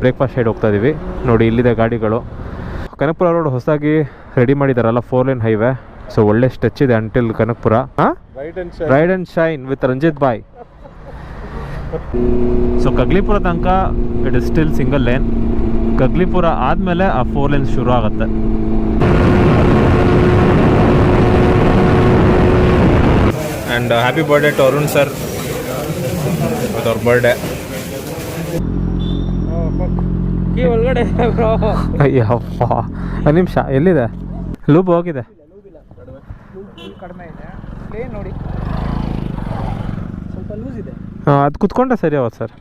Breakfast side ಹೋಗ್ತಾ ಇದ್ದೀವಿ. ನೋಡಿ ಇಲ್ಲಿದೆ ಗಾಡಿಗಳು. ಕನಕಪುರ ರೋಡ್ ಹೊಸದಾಗಿ ರೆಡಿ ಮಾಡಿದಾರಲ್ಲ, 4 lane ಹೈವೇ. ಸೊ ಒಳ್ಳೆ ಸ್ಟ್ರೆಚ್ ಇದೆ until Kanakapura. Ride and shine with Ranjith ಬಾಯ್. ಸೊ ಕಗ್ಲಿಪುರ ತನಕ it is still single lane. Kaglipura ಆದಮೇಲೆ ಆ 4 lanes ಶುರು ಆಗುತ್ತೆ. And happy birthday to Arun sir with ಅವ್ರ ಬರ್ಡೇ. ಒಳಗಡೆ ಅಯ್ಯಪ್ಪ, ಒಂದು ನಿಮಿಷ, ಎಲ್ಲಿದೆ ಲೂಬ್? ಹೋಗಿದೆ ಕಡಿಮೆ ಇದೆ. ಪ್ಲೇನ್ ನೋಡಿ, ಸ್ವಲ್ಪ ಲೂಸ್ ಇದೆ. ಹಾಂ, ಅದು ಕುತ್ಕೊಂಡ್ರೆ ಸರಿ ಅವತ್ತು ಸರ್.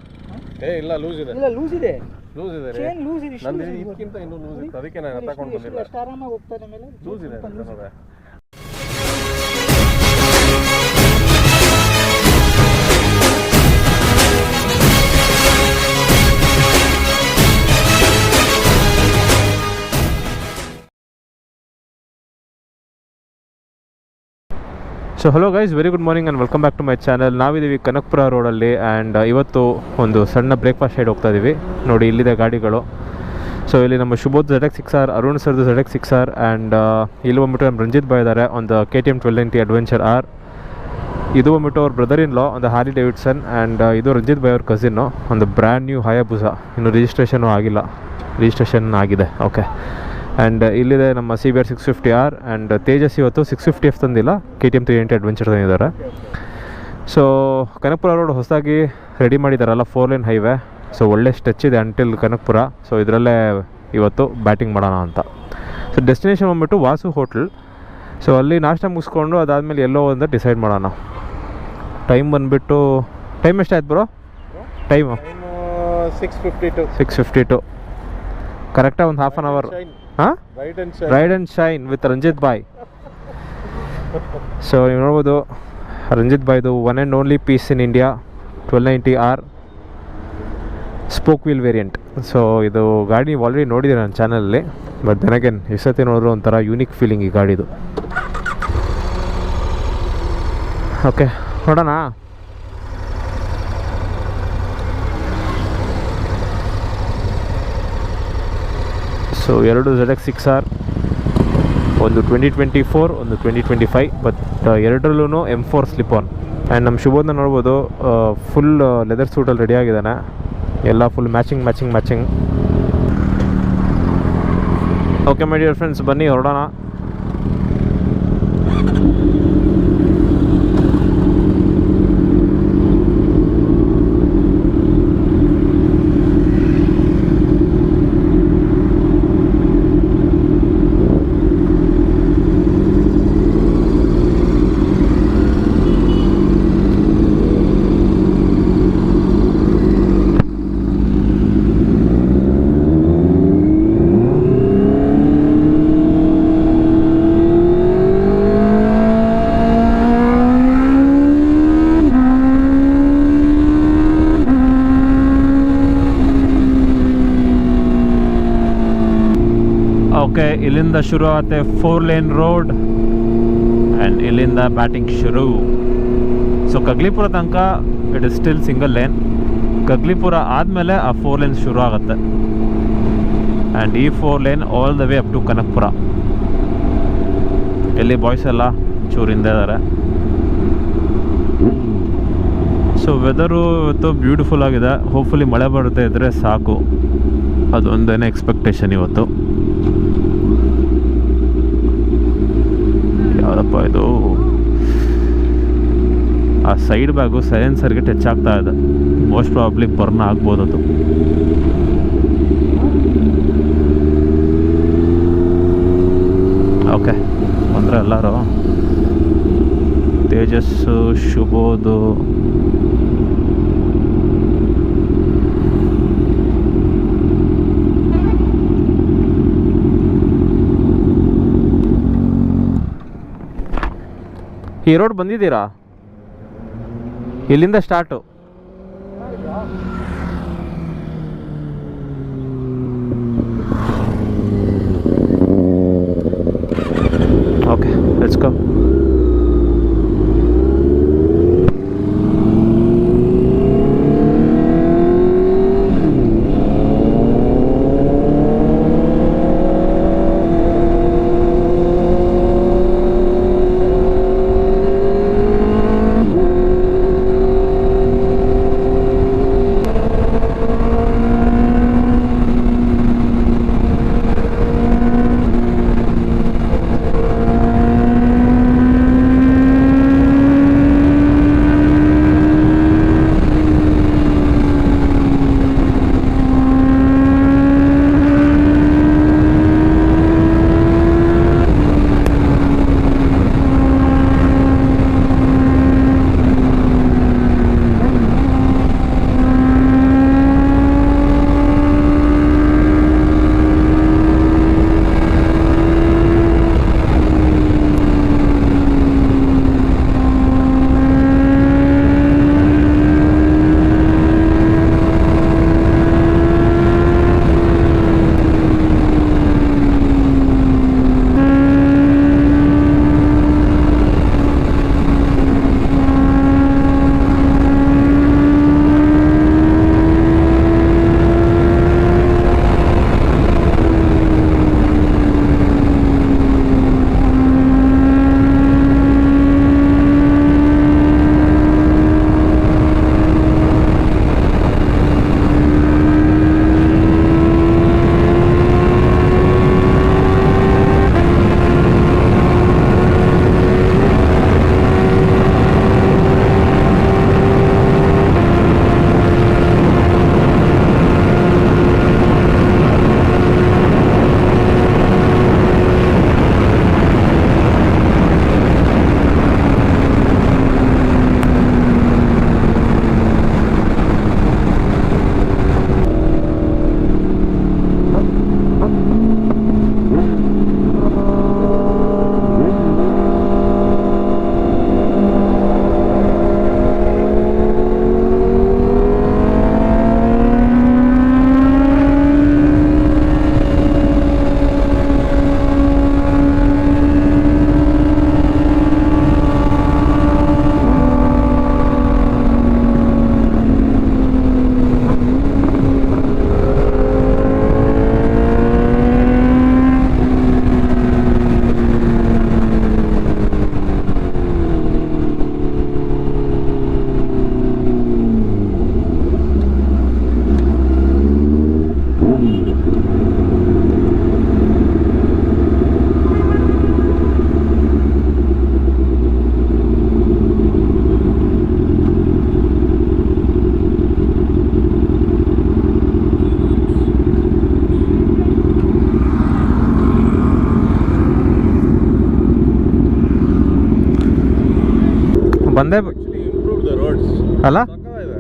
ಇಲ್ಲ ಲೂಸ್ ಇದೆ. ಇಲ್ಲ ಲೂಸ್ ಇದೆ, ಲೂಸ್ ಇದೆ ರೀ. ಚೈನ್ ಲೂಸ್ ಇದೆ. ನಂದು ಇದಕ್ಕಿಂತ ಇನ್ನೂ ಲೂಸ್ ಇತ್ತು, ಅದಕ್ಕೆ ನಾನು ತಗೊಂಡು ಬಂದಿಲ್ಲ. ಎಷ್ಟು ಆರಾಮಾಗಿ ಹೋಗ್ತಾನೆ ಮೇಲೆ ಲೂಸ್ ಇದೆ ನೋಡಿ. So hello guys, very good morning and welcome back to my channel. ನಾವಿದ್ದೀವಿ ಕನಕಪುರ ರೋಡಲ್ಲಿ. ಆ್ಯಂಡ್ ಇವತ್ತು ಒಂದು ಸಣ್ಣ ಬ್ರೇಕ್ಫಾಸ್ಟ್ ಸೈಡ್ ಹೋಗ್ತಾ ಇದ್ದೀವಿ. ನೋಡಿ ಇಲ್ಲಿದೆ ಗಾಡಿಗಳು. ಸೊ ಇಲ್ಲಿ ನಮ್ಮ ಶುಭೋದ್ ZX6R, ಅರುಣ್ ಸರ್ದು ZX6R, ಆ್ಯಂಡ್ ಇಲ್ಲಿ ಬಂದ್ಬಿಟ್ಟು ನಮ್ಮ ರಂಜಿತ್ ಬಾಯ್ ಇದ್ದಾರೆ, ಒಂದು KTM 1290 ಅಡ್ವೆಂಚರ್ R. ಇದು ಬಂದ್ಬಿಟ್ಟು ಅವ್ರ ಬ್ರದರ್ ಇನ್ ಲಾ, ಒಂದು ಹಾರ್ಲಿ ಡೇವಿಡ್ಸನ್. ಆ್ಯಂಡ್ ಇದು ರಂಜಿತ್ ಬಾಯ್ ಅವ್ರ ಕಸಿನ್ನು, ಒಂದು ಬ್ರ್ಯಾಂಡ್ ನ್ಯೂ ಹಯಾಬುಸಾ. ಇನ್ನು ರಿಜಿಸ್ಟ್ರೇಷನು ಆಗಿಲ್ಲ, ರಿಜಿಸ್ಟ್ರೇಷನ್ ಆಗಿದೆ. ಓಕೆ. ಆ್ಯಂಡ್ ಇಲ್ಲಿದೆ ನಮ್ಮ CBR 650R. ಆ್ಯಂಡ್ ತೇಜಸ್ ಇವತ್ತು 650F ತಂದಿಲ್ಲ, KTM 390 ಅಡ್ವೆಂಚರ್ ತಂದಿದ್ದಾರೆ. ಸೊ ಕನಕಪುರ ರೋಡ್ ಹೊಸದಾಗಿ ರೆಡಿ ಮಾಡಿದಾರಲ್ಲ, 4 lane ಹೈವೇ. ಸೊ ಒಳ್ಳೆ ಸ್ಟ್ರೆಚ್ ಇದೆ ಅಂಟಿಲ್ ಕನಕಪುರ. ಸೊ ಇದರಲ್ಲೇ ಇವತ್ತು ಬ್ಯಾಟಿಂಗ್ ಮಾಡೋಣ ಅಂತ. ಸೊ ಡೆಸ್ಟಿನೇಷನ್ ಬಂದ್ಬಿಟ್ಟು ವಾಸು ಹೋಟ್ಲ್. ಸೊ ಅಲ್ಲಿ ನಾಷ್ಟ ಮುಗಿಸ್ಕೊಂಡು ಅದಾದಮೇಲೆ ಎಲ್ಲೋ ಒಂದು ಡಿಸೈಡ್ ಮಾಡೋಣ. ಟೈಮ್ ಬಂದುಬಿಟ್ಟು, ಟೈಮ್ ಎಷ್ಟಾಯ್ತು ಬ್ರೋ? ಟೈಮು 6:52 ಕರೆಕ್ಟಾಗಿ ಒಂದು ಹಾಫ್ ಆನ್ ಅವರ್. ಹಾಂ, ride and shine with Ranjith ಬಾಯ್. ಸೊ ನೀವು ನೋಡ್ಬೋದು ರಂಜಿತ್ ಬಾಯ್ದು one and only piece in India 1290R spoke wheel variant. So ಇದು ಗಾಡಿ ನೀವು ಆಲ್ರೆಡಿ ನೋಡಿದ್ದೀರಿ ನನ್ನ ಚಾನಲಲ್ಲಿ. ಬಟ್ ದೆನ್ ಅಗೇನ್ ಈ ಸತಿ ನೋಡಿದ್ರು ಒಂಥರ ಯೂನಿಕ್ ಫೀಲಿಂಗ್ ಈ ಗಾಡಿದು. ಓಕೆ, ನೋಡೋಣ. ಸೊ 2 ZX6R, ಒಂದು 2024, ಒಂದು 2025. ಬಟ್ ಎರಡರಲ್ಲೂ M4 ಸ್ಲಿಪ್ ಆನ್. ಆ್ಯಂಡ್ ನಮ್ಮ ಶುಭೋದನ್ನ ನೋಡ್ಬೋದು, ಫುಲ್ ಲೆದರ್ ಸೂಟಲ್ಲಿ ರೆಡಿ ಆಗಿದ್ದಾನೆ. ಎಲ್ಲ full matching. Okay my dear friends, ಬನ್ನಿ ಹೊರಡೋಣ. ಓಕೆ, ಇಲ್ಲಿಂದ ಶುರು ಆಗುತ್ತೆ 4 lane ರೋಡ್. ಆ್ಯಂಡ್ ಇಲ್ಲಿಂದ ಬ್ಯಾಟಿಂಗ್ ಶುರು. ಸೊ ಕಗ್ಲಿಪುರ ತನಕ it is still single lane. Kaglipura ಆದಮೇಲೆ ಆ 4 lanes ಶುರು ಆಗುತ್ತೆ. ಆ್ಯಂಡ್ ಈ 4 lane all the way up to Kanakapura. ಇಲ್ಲಿ ಬಾಯ್ಸ್ ಎಲ್ಲ ಚೂರಿಂದ ಇದ್ದಾರೆ. ಸೊ ವೆದರು ಇವತ್ತು ಬ್ಯೂಟಿಫುಲ್ ಆಗಿದೆ. ಹೋಪ್ಫುಲಿ ಮಳೆ ಬರುತ್ತೆ ಇದ್ದರೆ ಸಾಕು, ಅದೊಂದೇನೇ ಎಕ್ಸ್ಪೆಕ್ಟೇಷನ್ ಇವತ್ತು. ಯಾವುದಪ್ಪ ಇದು? ಆ ಸೈಡ್ ಬ್ಯಾಗು ಸೈಲೆನ್ಸರ್ಗೆ ಟಚ್ ಆಗ್ತಾ ಇದೆ. ಮೋಸ್ಟ್ ಪ್ರಾಬಬ್ಲಿ ಬರ್ನ್ ಆಗ್ಬೋದು ಅದು. ಓಕೆ, ಅಂದರೆ ಎಲ್ಲರೂ ತೇಜಸ್ಸು, ಶುಭೋದು, ಈ ರೋಡ್ ಬಂದಿದ್ದೀರಾ? ಇಲ್ಲಿಂದ ಸ್ಟಾರ್ಟು. Okay, let's go. ಬಂದೇ ಇಂಪ್ರೂವ್ ದ ರೋಡ್ಸ್ ಅಲ್ಲ ಇದೆ.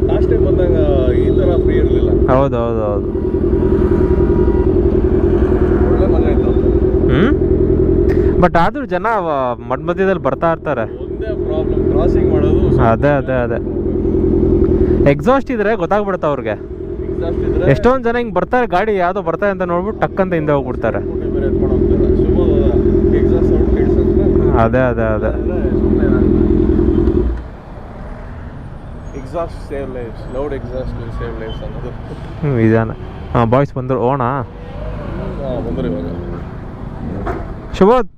ಲಾಸ್ಟ್ ಟೈಮ್ ಬಂದಾಗ ಈ ಥರ ಫ್ರೀ ಇರಲಿಲ್ಲ. ಹೌದು ಹೌದು ಹೌದು. ಒಳ್ಳೆ ಮಜಾ ಇತ್ತು. ಬಟ್ ಆದರೂ ಜನ ಮಧ್ಯದಲ್ಲಿ ಬರ್ತಾ ಇರ್ತಾರೆ. ಒಂದೇ ಪ್ರಾಬ್ಲಮ್, ಕ್ರಾಸಿಂಗ್ ಮಾಡೋದು. ಅದೇ ಎಕ್ಸಾಸ್ಟ್ ಇದ್ರೆ ಗೊತ್ತಾಗ್ಬಿಡುತ್ತೆ ಅವ್ರಿಗೆ. ಎಕ್ಸಾಸ್ಟ್ ಇದ್ರೆ ಎಷ್ಟೊಂದು ಜನ ಹಿಂಗೆ ಬರ್ತಾರೆ, ಗಾಡಿ ಯಾವುದೋ ಬರ್ತಾರೆ ಅಂತ ನೋಡ್ಬಿಟ್ಟು ಟಕ್ಕಂತ ಹಿಂದೆ ಹೋಗ್ಬಿಡ್ತಾರೆ. ಸ್ಕೂಟಿ ಬೇರೆ ಎತ್ಕೊಂಡು ಹೋಗ್ತಾರೆ. ಸುಮ್ಮನೆ ಎಕ್ಸಾಸ್ಟ್ ಸೌಂಡ್ ಕೇಳಿಸಿದ್ರೆ ಅದೇ ಸುಮ್ಮನೆ exhaust save lives, loud exhaust will save lives ಅನ್ನೋದು ಇದಾನೆ. ಬಾಯ್ಸ್ ಬಂದರು ಓಣ ಬಂದರು ಇವಾಗ. ಶುಭೋದ್.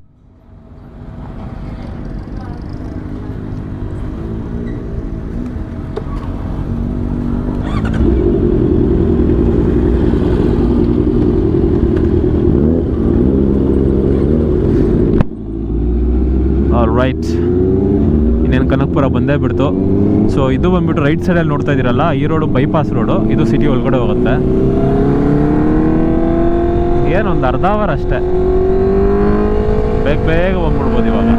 ರೈಟ್, ಇನ್ನೇನು ಕನಕಪುರ ಬಂದೇ ಬಿಡ್ತು. ಸೊ ಇದು ಬಂದ್ಬಿಟ್ಟು ರೈಟ್ ಸೈಡಲ್ಲಿ ನೋಡ್ತಾ ಇದ್ದೀರಲ್ಲ, ಈ ರೋಡು ಬೈಪಾಸ್ ರೋಡು. ಇದು ಸಿಟಿ ಒಳಗಡೆ ಹೋಗುತ್ತೆ. ಏನೊಂದು ಅರ್ಧ ಅವರ್ ಅಷ್ಟೇ, ಬೇಗ ಬಂದ್ಬಿಡ್ಬೋದು ಇವಾಗ.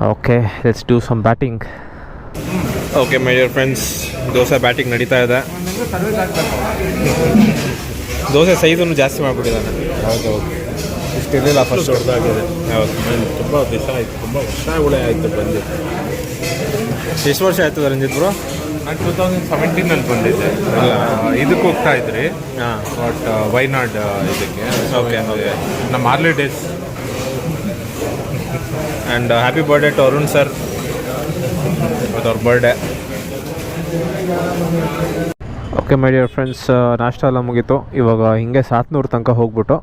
Okay, let's do some batting. Okay my dear friends, dosa batting ನಡೀತಾ ಇದೆ. ದೋಸೆ ಸೈಜನ್ನು ಜಾಸ್ತಿ ಮಾಡಿಬಿಟ್ಟಿದ್ದಾನೆ. ಹೌದು, ಇಷ್ಟಿರಲಿಲ್ಲ ಫಸ್ಟ್ ಹೊಡೆದಾಗಿದೆ. ಹೌದು, ತುಂಬ ದಿವಸ ಆಯಿತು, ತುಂಬ ವರ್ಷಗಳೇ ಆಯಿತು ಬಂದು. ಎಷ್ಟು ವರ್ಷ ಆಯ್ತದ ರಂಜಿತ್ ಬ್ರೋ? ನಾನು 2017 ಬಂದಿದ್ದೆ. ಇದಕ್ಕೆ ಹೋಗ್ತಾ ಇದ್ರಿ, ಬಟ್ ವೈನಾಡ್ ಇದಕ್ಕೆ. Okay. ನಮ್ಮ early days. And happy birthday to Arun sir, ಅವ್ರ birthday. Okay my dear friends, ನಾಷ್ಟ ಎಲ್ಲ ಮುಗೀತು. ಇವಾಗ ಹಿಂಗೆ ಸಾತ್ನೂರು ತನಕ ಹೋಗ್ಬಿಟ್ಟು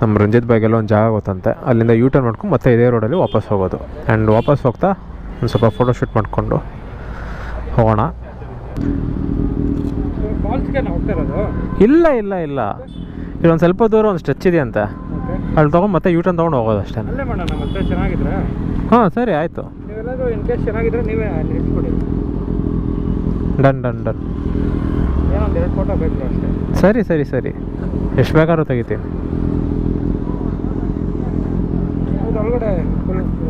ನಮ್ಮ ರಂಜಿತ್ ಬಾಯ್ಗೆಲ್ಲ ಒಂದು ಜಾಗ ಗೊತ್ತಂತೆ, ಅಲ್ಲಿಂದ ಯೂಟರ್ನ್ ಮಾಡ್ಕೊಂಡು ಮತ್ತೆ ಇದೇ ರೋಡಲ್ಲಿ ವಾಪಸ್ ಹೋಗೋದು. ಆ್ಯಂಡ್ ವಾಪಸ್ ಹೋಗ್ತಾ ಒಂದು ಸ್ವಲ್ಪ ಫೋಟೋಶೂಟ್ ಮಾಡಿಕೊಂಡು ಹೋಗೋಣ. ಇಲ್ಲ ಇಲ್ಲೊಂದು ಸ್ವಲ್ಪ ದೂರ ಒಂದು ಸ್ಟ್ರೆಚ್ ಇದೆಯಂತೆ, ಅಲ್ಲಿ ತೊಗೊಂಡು ಮತ್ತೆ ಯೂಟರ್ನ್ ತೊಗೊಂಡು ಹೋಗೋದು ಅಷ್ಟೇ. ಅಲ್ಲೇ ಮಾಡೋಣ ಮತ್ತೆ ಚೆನ್ನಾಗಿದ್ರೆ. ಹಾಂ ಸರಿ ಆಯಿತು, ನೀವೆಲ್ಲರೂ ಇನ್ ಕೇಸ್ ಚೆನ್ನಾಗಿದ್ರೆ ನೀವೇ ನಿಲ್ಸ್ಕೊಡಿ. ಡನ್. ಏನೊಂದು 2 ಫೋಟೋ ಬೇಕು ಅಷ್ಟೇ. ಸರಿ ಎಷ್ಟು ಬೇಕಾದ್ರೂ ತೆಗಿತೀನಿ. ಹೌದು,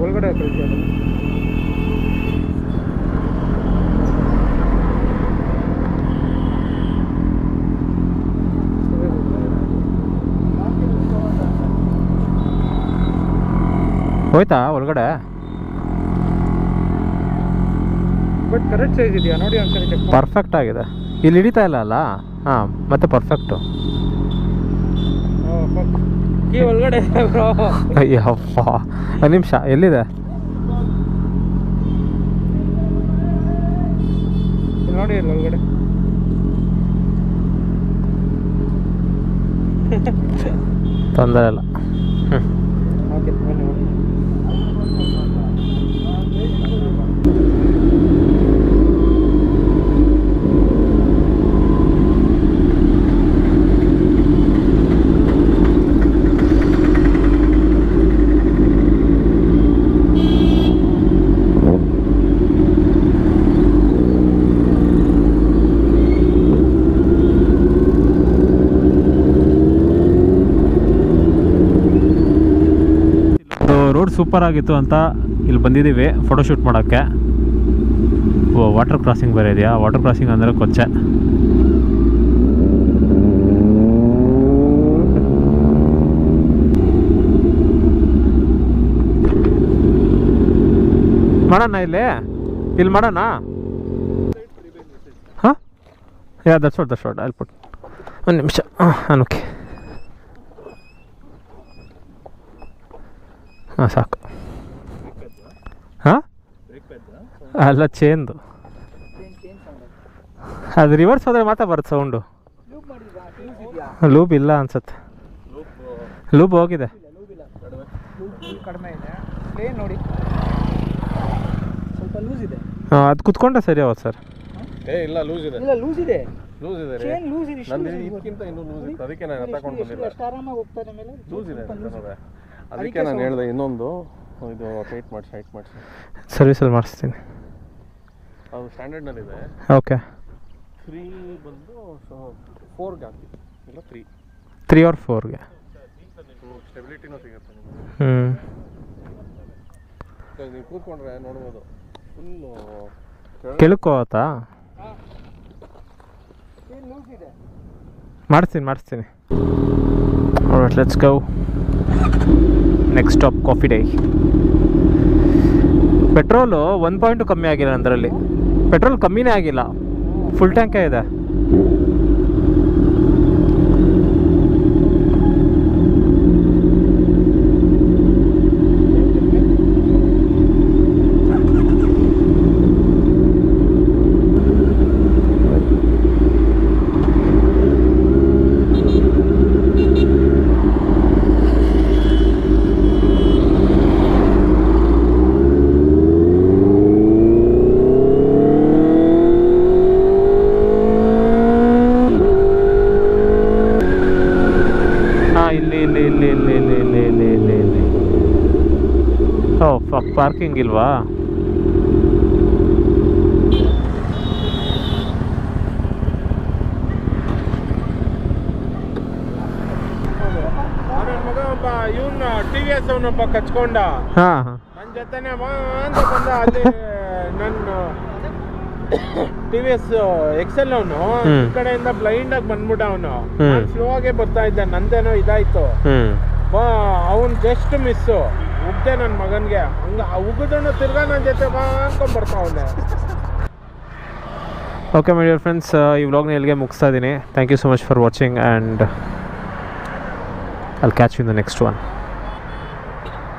ಒಳಗಡೆ ಕಳಿಸಿ. ಹೋಯ್ತಾ ಒಳಗಡೆ? ಬಟ್ ಕರೆಕ್ಟ್ ಸೈಜ್ ಇದೆಯಾ ನೋಡಿ ಒಂದ್ಸರಿ ಚೆಕ್ ಮಾಡಿ. ಪರ್ಫೆಕ್ಟ್ ಆಗಿದೆ. ಇಲ್ಲಿ ಹಿಡಿತಾ ಇಲ್ಲ ಅಲ್ಲ? ಹಾಂ, ಮತ್ತೆ ಪರ್ಫೆಕ್ಟು. ಕೀ ಒಳಗಡೆ ಬ್ರೋ. ಅಯ್ಯಪ್ಪ, ಒಂದು ನಿಮಿಷ, ಎಲ್ಲಿದೆ? ನೋಡಿ ಇಲ್ಲಿ ಒಳಗಡೆ. ತೊಂದರೆ ಇಲ್ಲ. ಓಕೆ ಬನ್ನಿ. ರೋಡ್ ಸೂಪರ್ ಆಗಿತ್ತು ಅಂತ ಇಲ್ಲಿ ಬಂದಿದ್ದೀವಿ ಫೋಟೋಶೂಟ್ ಮಾಡೋಕ್ಕೆ. ವಾಟರ್ ಕ್ರಾಸಿಂಗ್ ಬೇರೆ ಇದೆಯಾ? ವಾಟರ್ ಕ್ರಾಸಿಂಗ್ ಅಂದರೆ ಕೊಚ್ಚೆ. ಮಾಡೋಣ ಇಲ್ಲಿ ಮಾಡೋಣ. ಹಾಂ, ದಟ್ಸ್ ವಾಟ್ ಐಲ್ ಪುಟ್. ಒಂದು ನಿಮಿಷ. ಹಾಂ, ಓಕೆ. ಹಾಂ, ಸಾಕು. ಹಾಂ, ಅಲ್ಲ ಚೇಂದು. ಅದು ರಿವರ್ಸ್ ಹೋದರೆ ಮಾತ್ರ ಬರುತ್ತೆ ಸೌಂಡು. ಲೂಬ್ ಇಲ್ಲ ಅನ್ಸುತ್ತೆ. ಲೂಬ್ ಹೋಗಿದೆ. ಲೂಪ್ ಕಡಿಮೆ ಇದೆ. ಪ್ಲೇನ್ ನೋಡಿ ಸ್ವಲ್ಪ ಲೂಸ್ ಇದೆ. ಹಾಂ, ಅದು ಕುತ್ಕೊಂಡ್ರೆ ಸರಿ ಹೋಗುತ್ತೆ ಸರ್. ಇಲ್ಲ ಲೂಸ್ ಇದೆ. ಇಲ್ಲ ಲೂಸ್ ಇದೆ. ಲೂಸ್ ಇದೆ ರೀ. ಚೇನ್ ಲೂಸ್ ಇದೆ. ನಂದು ಇದಕ್ಕಿಂತ ಇನ್ನೂ ಲೂಸ್ ಇತ್ತು, ಅದಕ್ಕೆ ನಾನು ತಗೊಂಡು ಬಂದಿಲ್ಲ. ಎಷ್ಟು ಆರಾಮಾಗಿ ಹೋಗ್ತಾರೆ ಮೇಲೆ. ಲೂಸ್ ಇದೆ ಅದಕ್ಕೆ ನಾನು ಹೇಳಿದೆ ಇನ್ನೊಂದು ಇದು ಟೈಟ್ ಮಾಡಿಸಿ ಸರ್ವಿಸಲ್ಲಿ ಮಾಡಿಸ್ತೀನಿ. ಅದು ಸ್ಟ್ಯಾಂಡರ್ಡ್ನಲ್ಲಿದೆ. ಓಕೆ. 3 ಬಂದು 4ಗೆ ಹಾಕಿ, ಇಲ್ಲ 3 or 4ಗೆ. ಸ್ಟೆಬಿಲಿಟಿನೂ ಸಿಗುತ್ತೆ ಹ್ಞೂ. ನೀವು ಕೂತ್ಕೊಂಡ್ರೆ ನೋಡ್ಬೋದು ಫುಲ್ಲು ಕೆಳಕ್ಕೆ ಮಾಡಿಸ್ತೀನಿ. All right, let's go. Next stop coffee day. Petrol 1 point ಕಮ್ಮಿ ಆಗಿಲ್ಲ ಅದರಲ್ಲಿ. ಪೆಟ್ರೋಲ್ ಕಮ್ಮಿನೇ ಆಗಿಲ್ಲ, ಫುಲ್ ಟ್ಯಾಂಕೇ ಇದೆ. ಇಲ್ಲಿ. ಓ ಫಕ್, ಪಾರ್ಕಿಂಗ್ ಇಲ್ವಾ? ನನ್ನ ಮಗ ಒಬ್ಬ ಇವನ್ನ TVS ಅವನೊಬ್ಬ ಕಚ್ಕೊಂಡ. ಹಾಂ ನನ್ನ ಜೊತೆನೆ ಅಂತ ಬಂದ. ಅಲ್ಲಿ ನನ್ನ TVS XL ಅವನು ಈ ಕಡೆಯಿಂದ ಬ್ಲೈಂಡ್ ಆಗಿ ಬಂದ್ಬಿಟ್ಟ. ಅವನು ಸ್ಲೋ ಆಗೇ ಬರ್ತಾ ಇದ್ದ, ನಂದೇನೋ ಇದಾಯ್ತು. ಅವನ್ ಜಸ್ಟ್ ಮಿಸ್ಸು ಉಗ್ದೆ ನನ್ನ ಮಗನ್ಗೆ. ಹಂಗ ಉಗಿದಣ್ಣು ತಿರ್ಗಾ ನನ್ನ ಜೊತೆ ಅನ್ಕೊಂಡ್ ಬರ್ತಾವನೆ. ಓಕೆ ಮೈ ಡಿಯರ್ ಫ್ರೆಂಡ್ಸ್, ಈ ವ್ಲಾಗ್ನ ಇಲ್ಲಿಗೆ ಮುಗಿಸ್ತಾ ಇದ್ದೀನಿ. Thank you so much for watching and I'll catch you in the next one.